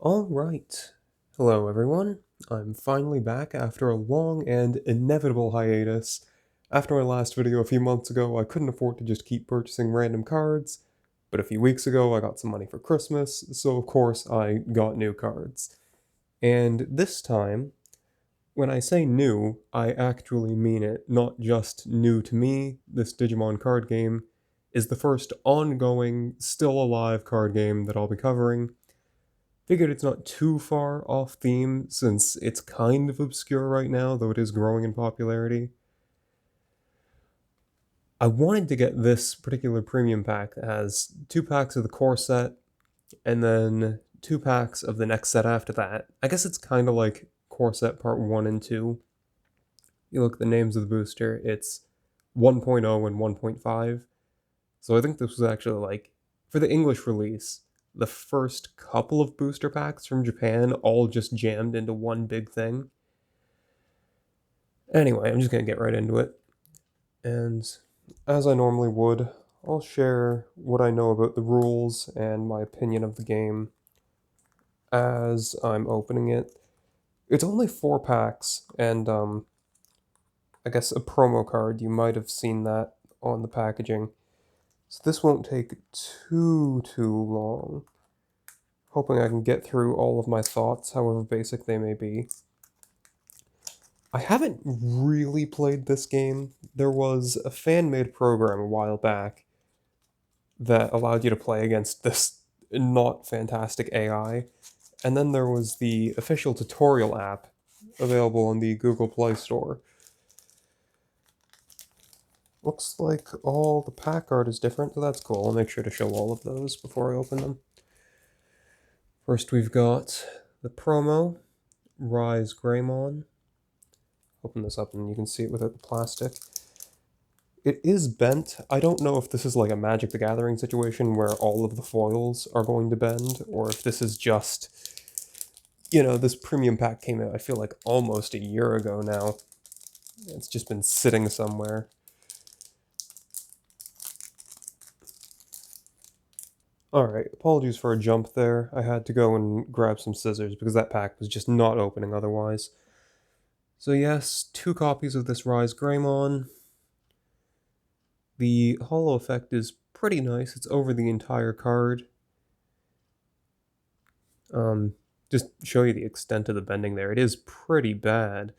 Alright. Hello everyone. I'm finally back after a long and inevitable hiatus. After my last video a few months ago, I couldn't afford to just keep purchasing random cards, but a few weeks ago I got some money for Christmas, so of course I got new cards. And this time, when I say new, I actually mean it, not just new to me. This Digimon card game is the first ongoing, still alive card game that I'll be covering. Figured it's not too far off theme since it's kind of obscure right now, though it is growing in popularity. I wanted to get this particular premium pack that has 2 packs of the core set, and then 2 packs of the next set after that. I guess it's kind of like core set part 1 and 2. You look at the names of the booster, it's 1.0 and 1.5. So I think this was actually like, for the English release, the first couple of booster packs from Japan all just jammed into one big thing. Anyway, I'm just going to get right into it. And as I normally would, I'll share what I know about the rules and my opinion of the game as I'm opening it. It's only 4 packs, and I guess a promo card. You might have seen that on the packaging. So this won't take too long. Hoping I can get through all of my thoughts, however basic they may be. I haven't really played this game. There was a fan-made program a while back that allowed you to play against this not fantastic AI. And then there was the official tutorial app available on the Google Play Store. Looks like all the pack art is different, so that's cool. I'll make sure to show all of those before I open them. First we've got the promo, Rise Greymon. Open this up and you can see it without the plastic. It is bent. I don't know if this is like a Magic the Gathering situation where all of the foils are going to bend, or if this is just, this premium pack came out, I feel like almost a year ago now. It's just been sitting somewhere. Alright, apologies for a jump there. I had to go and grab some scissors because that pack was just not opening otherwise. So yes, 2 copies of this Rise Greymon. The holo effect is pretty nice. It's over the entire card. Just show you the extent of the bending there. It is pretty bad.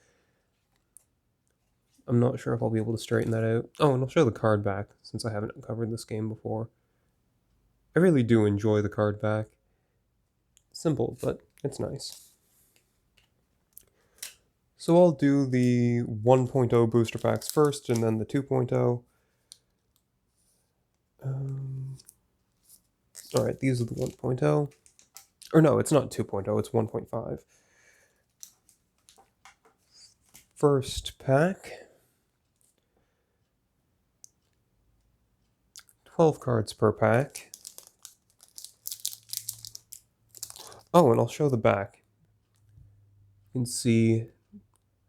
I'm not sure if I'll be able to straighten that out. Oh, and I'll show the card back since I haven't covered this game before. I really do enjoy the card back. Simple, but it's nice. So I'll do the 1.0 booster packs first and then the 2.0. Alright, these are the 1.0. Or no, it's not 2.0, it's 1.5. First pack. 12 cards per pack. Oh, and I'll show the back. You can see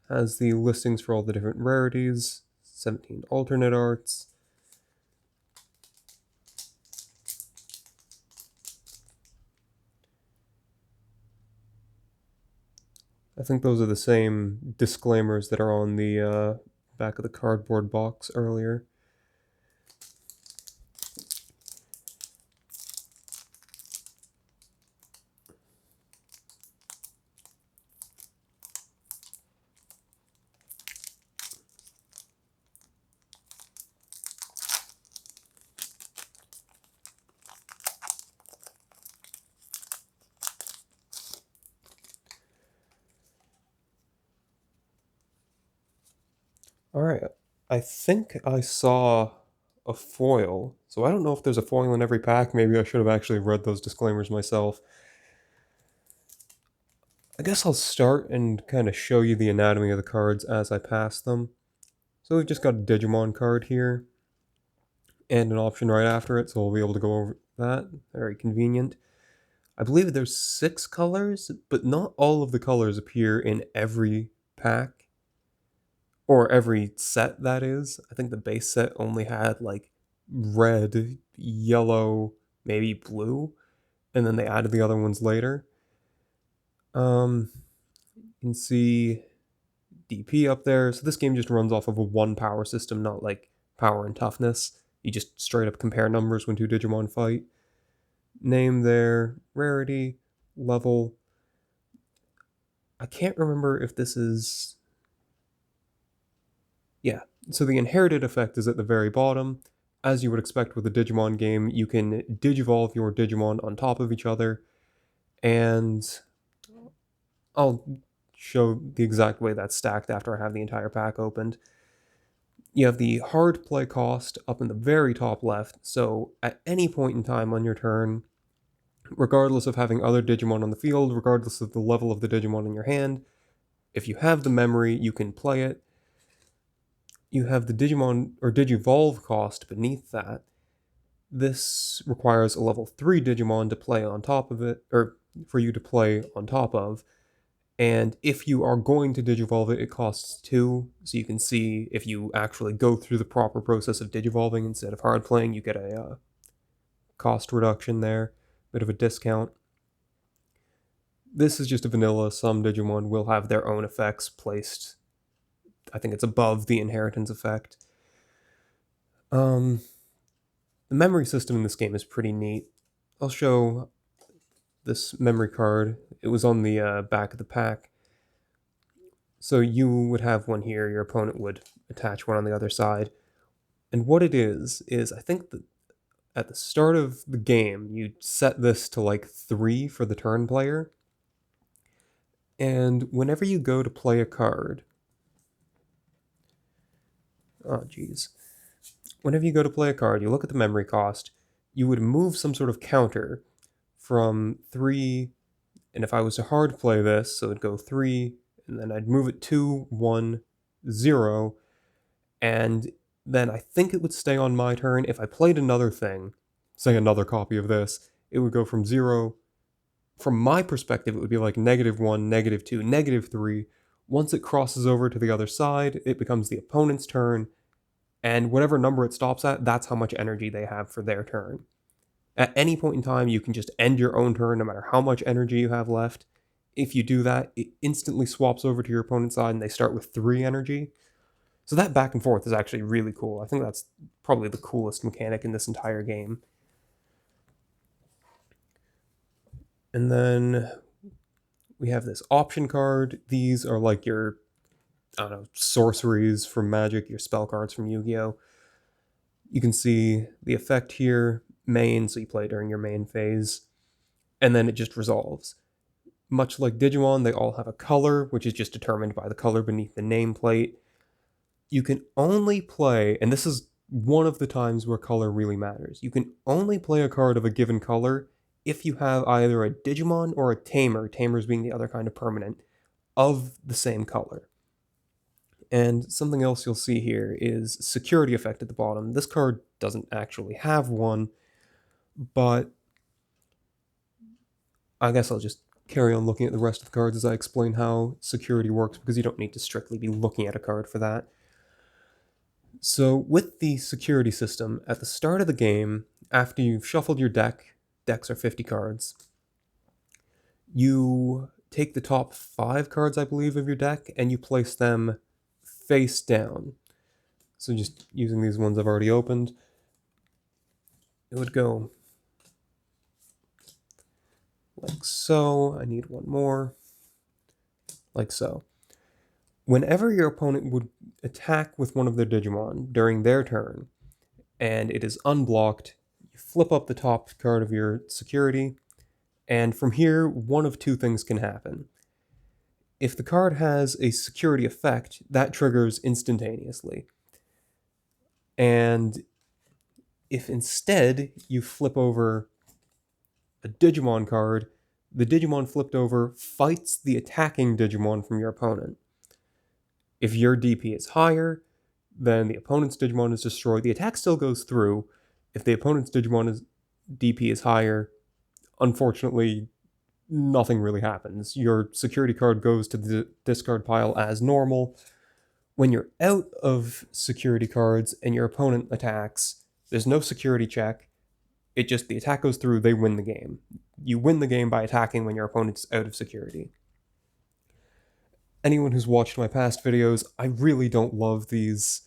has the listings for all the different rarities, 17 alternate arts. I think those are the same disclaimers that are on the back of the cardboard box earlier. Alright, I think I saw a foil, so I don't know if there's a foil in every pack. Maybe I should have actually read those disclaimers myself. I guess I'll start and kind of show you the anatomy of the cards as I pass them. So we've just got a Digimon card here, and an option right after it, so we'll be able to go over that. Very convenient. I believe there's 6 colors, but not all of the colors appear in every pack. Or every set, that is. I think the base set only had like red, yellow, maybe blue, and then they added the other ones later. You can see DP up there. So this game just runs off of a 1 power system, not like power and toughness. You just straight up compare numbers when two Digimon fight. Name there, rarity, level. I can't remember if this is... Yeah, so the inherited effect is at the very bottom. As you would expect with a Digimon game, you can digivolve your Digimon on top of each other, and I'll show the exact way that's stacked after I have the entire pack opened. You have the hard play cost up in the very top left, so at any point in time on your turn, regardless of having other Digimon on the field, regardless of the level of the Digimon in your hand, if you have the memory, you can play it. You have the Digimon or Digivolve cost beneath that. This requires a level 3 Digimon to play on top of it, or for you to play on top of. And if you are going to Digivolve it, it costs 2. So you can see if you actually go through the proper process of Digivolving instead of hard playing, you get a cost reduction there, bit of a discount. This is just a vanilla. Some Digimon will have their own effects placed. I think it's above the inheritance effect. The memory system in this game is pretty neat. I'll show this memory card. It was on the back of the pack. So you would have one here, your opponent would attach one on the other side. And what it is I think that at the start of the game, you set this to like 3 for the turn player. And whenever you go to play a card, whenever you go to play a card, you look at the memory cost, you would move some sort of counter from 3, and if I was to hard play this, so it'd go 3, and then I'd move it 2, 1, 0, and then I think it would stay on my turn. If I played another thing, say another copy of this, it would go from 0. From my perspective, it would be like -1, -2, -3. Once it crosses over to the other side, it becomes the opponent's turn, and whatever number it stops at, that's how much energy they have for their turn. At any point in time, you can just end your own turn no matter how much energy you have left. If you do that, it instantly swaps over to your opponent's side and they start with 3 energy. So that back and forth is actually really cool. I think that's probably the coolest mechanic in this entire game. And then we have this option card. These are like your, I don't know, sorceries from Magic, your spell cards from Yu-Gi-Oh! You can see the effect here, main, so you play it during your main phase, and then it just resolves. Much like Digimon, they all have a color, which is just determined by the color beneath the nameplate. You can only play, and this is one of the times where color really matters, you can only play a card of a given color if you have either a Digimon or a Tamer, Tamers being the other kind of permanent, of the same color. And something else you'll see here is security effect at the bottom. This card doesn't actually have one, but I guess I'll just carry on looking at the rest of the cards as I explain how security works, because you don't need to strictly be looking at a card for that. So with the security system, at the start of the game, after you've shuffled your deck, decks are 50 cards, you take the top 5 cards, I believe, of your deck, and you place them face down. So just using these ones I've already opened, it would go like so. I need one more. Like so. Whenever your opponent would attack with one of their Digimon during their turn, and it is unblocked, you flip up the top card of your security, and from here, one of 2 things can happen. If the card has a security effect, that triggers instantaneously. And if instead you flip over a Digimon card, the Digimon flipped over fights the attacking Digimon from your opponent. If your DP is higher, then the opponent's Digimon is destroyed. The attack still goes through. If the opponent's DP is higher, unfortunately, nothing really happens. Your security card goes to the discard pile as normal. When you're out of security cards and your opponent attacks, there's no security check. The attack goes through, they win the game. You win the game by attacking when your opponent's out of security. anyone who's watched my past videos, I really don't love these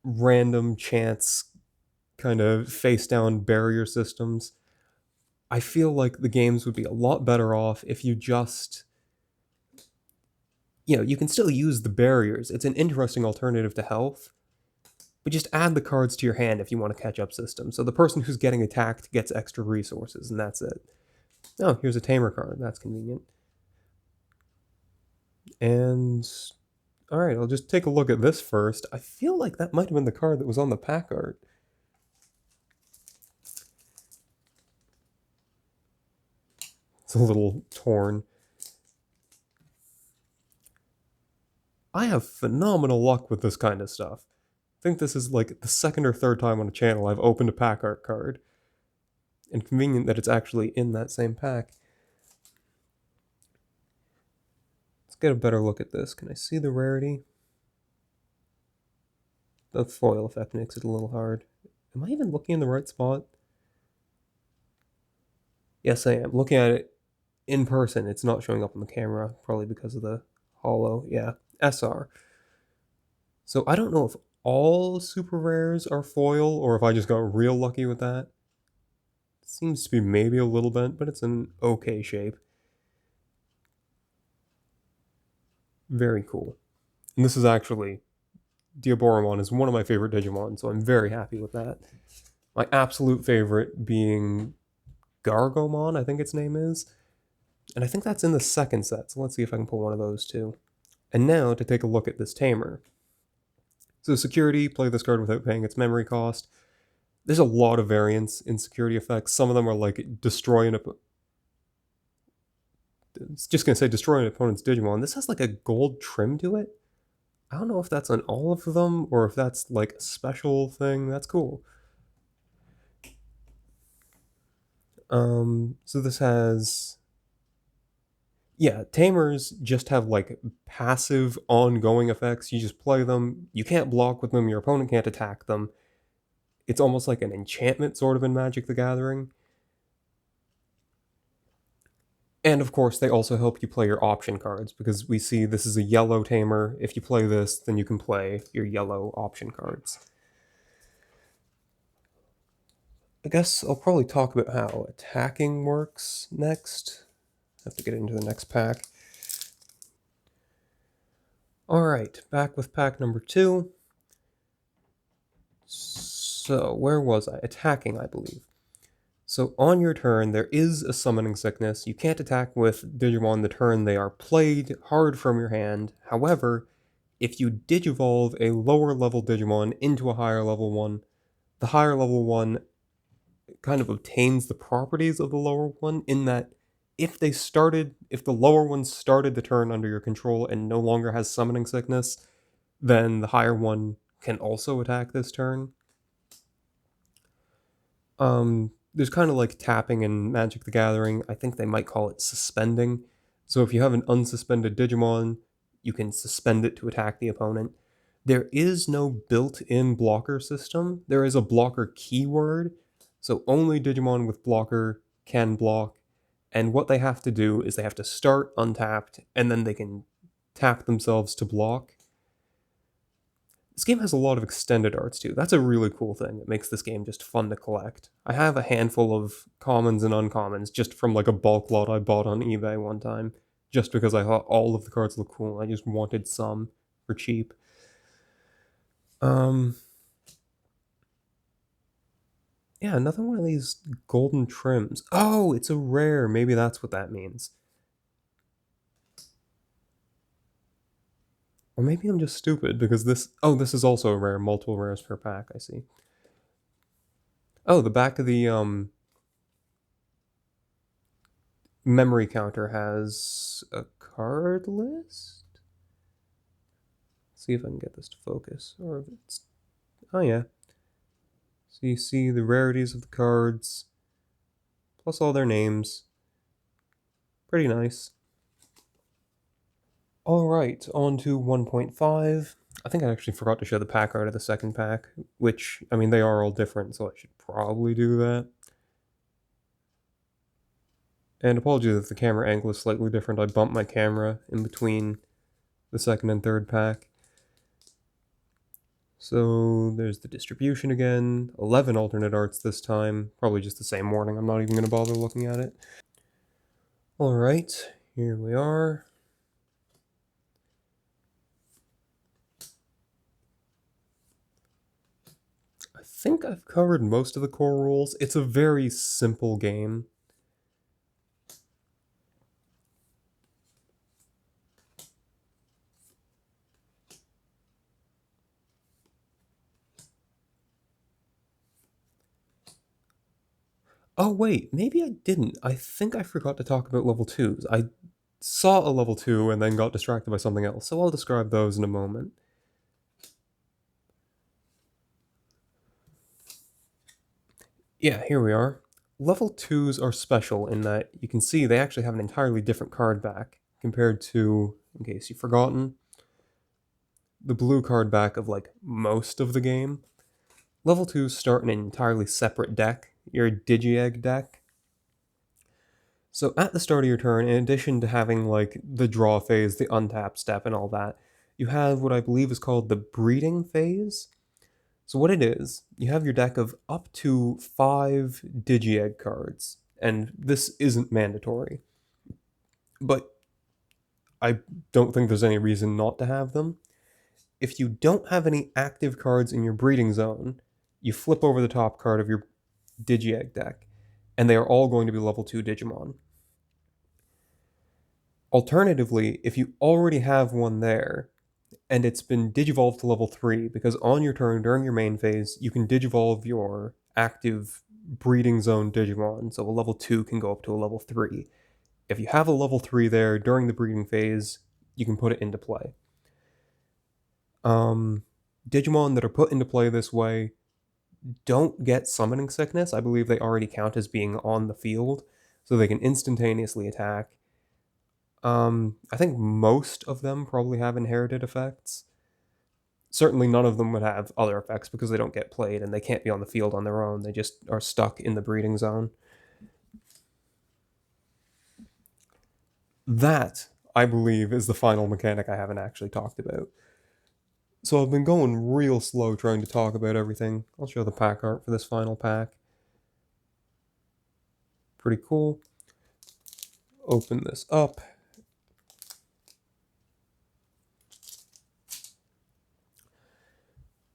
random chance kind of face down barrier systems. I feel like the games would be a lot better off if you just, you can still use the barriers. It's an interesting alternative to health, but just add the cards to your hand if you want a catch up system. So the person who's getting attacked gets extra resources, and that's it. Oh, here's a tamer card. That's convenient. And alright, I'll just take a look at this first. I feel like that might have been the card that was on the pack art. It's a little torn. I have phenomenal luck with this kind of stuff. I think this is like the second or third time on a channel I've opened a pack art card. And convenient that it's actually in that same pack. Let's get a better look at this. Can I see the rarity? The foil effect makes it a little hard. Am I even looking in the right spot? Yes, I am. Looking at it in person, it's not showing up on the camera, probably because of the holo. Yeah, SR. So I don't know if all super rares are foil or if I just got real lucky with that. It seems to be maybe a little bent, but it's an okay shape. Very cool. And this is actually, Diaborumon is one of my favorite Digimon, so I'm very happy with that. My absolute favorite being Gargomon, I think its name is. And I think that's in the second set, so let's see if I can pull one of those too. And now to take a look at this tamer. So security, play this card without paying its memory cost. There's a lot of variants in security effects. Some of them are like destroy an it's just going to say destroy an opponent's Digimon. This has like a gold trim to it. I don't know if that's on all of them or if that's like a special thing. That's cool. So this has, yeah, tamers just have like passive ongoing effects. You just play them. You can't block with them. Your opponent can't attack them. It's almost like an enchantment sort of in Magic the Gathering. And of course, they also help you play your option cards because we see this is a yellow tamer. If you play this, then you can play your yellow option cards. I guess I'll probably talk about how attacking works next. I have to get into the next pack. Alright, back with pack number 2. So, where was I? Attacking, I believe. So on your turn, there is a summoning sickness. You can't attack with Digimon the turn they are played hard from your hand. However, if you Digivolve a lower level Digimon into a higher level one, the higher level one kind of obtains the properties of the lower one in that if the lower one started the turn under your control and no longer has summoning sickness, then the higher one can also attack this turn. There's kind of like tapping in Magic the Gathering. I think they might call it suspending. So if you have an unsuspended Digimon, you can suspend it to attack the opponent. There is no built-in blocker system. There is a blocker keyword, so only Digimon with blocker can block. And what they have to do is they have to start untapped, and then they can tap themselves to block. This game has a lot of extended arts too. That's a really cool thing that makes this game just fun to collect. I have a handful of commons and uncommons just from like a bulk lot I bought on eBay one time, just because I thought all of the cards look cool. I just wanted some for cheap. Yeah, another one of these golden trims. Oh, it's a rare. Maybe that's what that means. Or maybe I'm just stupid because this is also a rare, multiple rares per pack, I see. Oh, the back of the memory counter has a card list? Let's see if I can get this to focus. Or if it's, oh yeah. So you see the rarities of the cards, plus all their names. Pretty nice. Alright, on to 1.5. I think I actually forgot to show the pack art of the second pack, which, I mean, they are all different, so I should probably do that. And apologies if the camera angle is slightly different. I bumped my camera in between the second and third pack. So there's the distribution again, 11 alternate arts this time, probably just the same wording, I'm not even going to bother looking at it. Alright, here we are. I think I've covered most of the core rules. It's a very simple game. Oh wait, maybe I didn't. I think I forgot to talk about level 2s. I saw a level 2 and then got distracted by something else, so I'll describe those in a moment. Yeah, here we are. Level 2s are special in that you can see they actually have an entirely different card back compared to, in case you've forgotten, the blue card back of like most of the game. Level 2s start in an entirely separate deck, your Digiegg deck. So at the start of your turn, in addition to having like the draw phase, the untap step, and all that, you have what I believe is called the breeding phase. So what it is, you have your deck of up to 5 Digiegg cards, and this isn't mandatory. But I don't think there's any reason not to have them. If you don't have any active cards in your breeding zone, you flip over the top card of your Digiegg deck, and they are all going to be level 2 Digimon. Alternatively, if you already have one there, and it's been digivolved to level 3, because on your turn during your main phase, you can digivolve your active breeding zone Digimon, so a level 2 can go up to a level 3. If you have a level 3 there during the breeding phase, you can put it into play. Digimon that are put into play this way don't get summoning sickness. I believe they already count as being on the field, so they can instantaneously attack. I think most of them probably have inherited effects. Certainly none of them would have other effects because they don't get played and they can't be on the field on their own. They just are stuck in the breeding zone. That, I believe, is the final mechanic I haven't actually talked about. So I've been going real slow trying to talk about everything. I'll show the pack art for this final pack. Pretty cool. Open this up.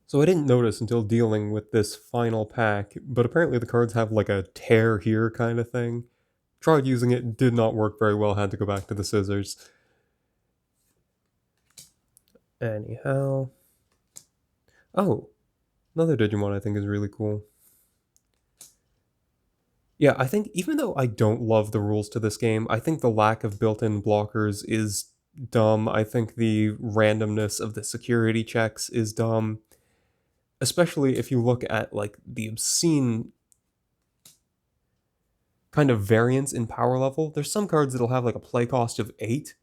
So I didn't notice until dealing with this final pack, but apparently the cards have like a tear here kind of thing. Tried using it, did not work very well, had to go back to the scissors. Anyhow. Oh, another Digimon I think is really cool. Yeah, I think even though I don't love the rules to this game, I think the lack of built-in blockers is dumb. I think the randomness of the security checks is dumb. Especially if you look at like the obscene kind of variance in power level. There's some cards that'll have like a play cost of 8.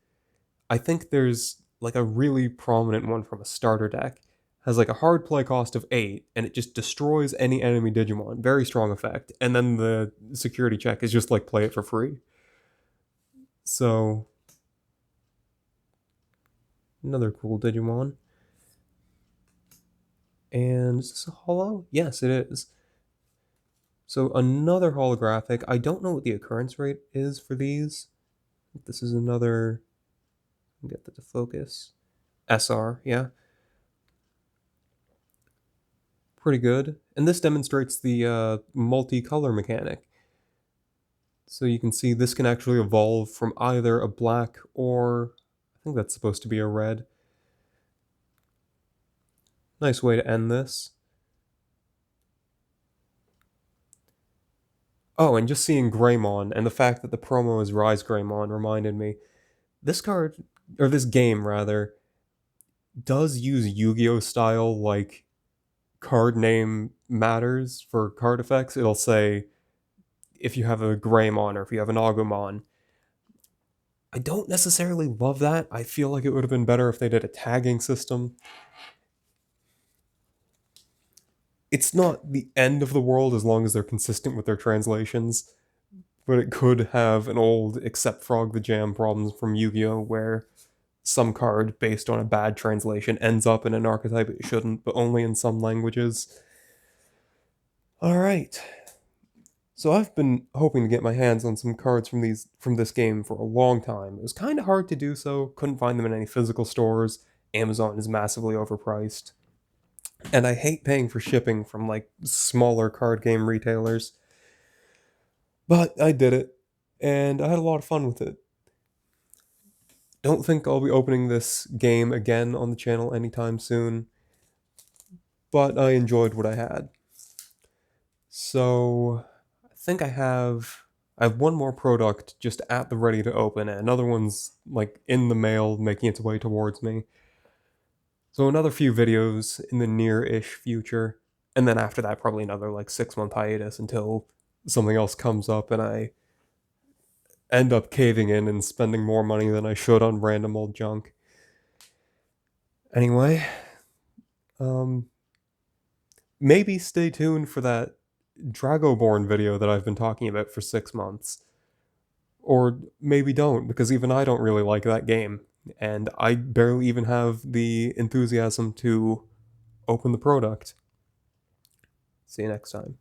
I think there's like a really prominent one from a starter deck. Has like a hard play cost of 8, and it just destroys any enemy Digimon. Very strong effect. And then the security check is just like play it for free. So, another cool Digimon. And is this a holo? Yes, it is. So another holographic. I don't know what the occurrence rate is for these. This is another. Get that to focus. SR, yeah. Pretty good. And this demonstrates the multicolor mechanic. So you can see this can actually evolve from either a black or I think that's supposed to be a red. Nice way to end this. Oh, and just seeing Greymon and the fact that the promo is Rise Greymon reminded me. This card, or this game rather, does use Yu-Gi-Oh style like card name matters for card effects. It'll say if you have a Greymon or if you have an Agumon. I don't necessarily love that. I feel like it would have been better if they did a tagging system. It's not the end of the world as long as they're consistent with their translations, but it could have an old Accept Frog the Jam problems from Yu-Gi-Oh! Where some card based on a bad translation ends up in an archetype it shouldn't, but only in some languages. Alright. So I've been hoping to get my hands on some cards from this game for a long time. It was kind of hard to do so, couldn't find them in any physical stores. Amazon is massively overpriced. And I hate paying for shipping from like smaller card game retailers. But I did it, and I had a lot of fun with it. Don't think I'll be opening this game again on the channel anytime soon, but I enjoyed what I had. So I think I have one more product just at the ready to open, and another one's like in the mail making its way towards me. So another few videos in the near-ish future, and then after that probably another like 6-month hiatus until something else comes up and I end up caving in and spending more money than I should on random old junk. Anyway, um, maybe stay tuned for that Dragoborn video that I've been talking about for 6 months. Or maybe don't, because even I don't really like that game, and I barely even have the enthusiasm to open the product. See you next time.